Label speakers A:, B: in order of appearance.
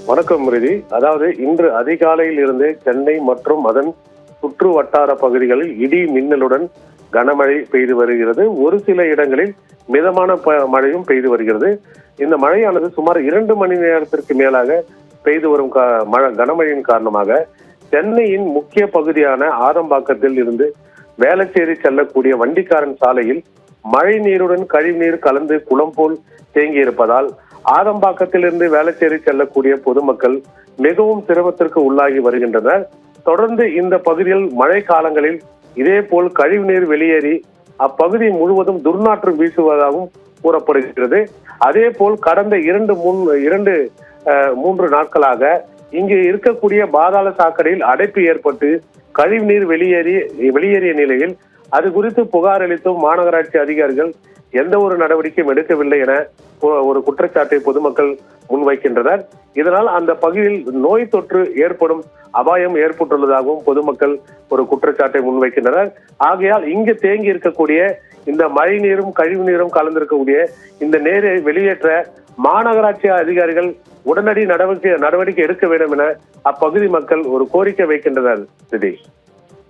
A: வணக்கம் ரிதி. அதாவது இன்று அதிகாலையில் இருந்து சென்னை மற்றும் அதன் சுற்று வட்டார பகுதிகளில் இடி மின்னலுடன் கனமழை பெய்து வருகிறது. ஒரு சில இடங்களில் மிதமான மழையும் பெய்து வருகிறது. இந்த மழையானது சுமார் 2 மணி நேரத்திற்கு மேலாக பெய்து வரும் கனமழையின் காரணமாக சென்னையின் முக்கிய பகுதியான ஆதம்பாக்கத்தில் இருந்து வேளச்சேரி செல்லக்கூடிய வண்டிக்காரன் சாலையில் மழை நீருடன் கழிவுநீர் கலந்து குளம் போல் தேங்கி இருப்பதால் ஆதம்பாக்கத்திலிருந்து வேளச்சேரி செல்லக்கூடிய பொதுமக்கள் மிகவும் சிரமத்திற்கு உள்ளாகி வருகின்றனர். தொடர்ந்து இந்த பகுதியில் மழை காலங்களில் இதே போல் கழிவுநீர் வெளியேறி அப்பகுதி முழுவதும் துர்நாற்று வீசுவதாகவும் கூறப்படுகிறது. அதே போல் கடந்த 2-3 நாட்களாக இங்கு இருக்கக்கூடிய பாதாள சாக்கடையில் அடைப்பு ஏற்பட்டு கழிவுநீர் வெளியேறிய நிலையில் அது குறித்து புகார் அளித்தும் மாநகராட்சி அதிகாரிகள் எந்த ஒரு நடவடிக்கையும் எடுக்கவில்லை என ஒரு குற்றச்சாட்டை பொதுமக்கள் முன்வைக்கின்றனர். இதனால் அந்த பகுதியில் நோய் தொற்று ஏற்படும் அபாயம் ஏற்பட்டுள்ளதாகவும் பொதுமக்கள் ஒரு குற்றச்சாட்டை முன்வைக்கின்றனர். ஆகையால் இங்கு தேங்கி இருக்கக்கூடிய இந்த மழை நீரும் கழிவு நீரும் கலந்திருக்கக்கூடிய இந்த நீரை வெளியேற்ற மாநகராட்சி அதிகாரிகள் உடனடி நடவடிக்கை எடுக்க வேண்டும் என அப்பகுதி மக்கள் ஒரு கோரிக்கை வைக்கின்றனர்.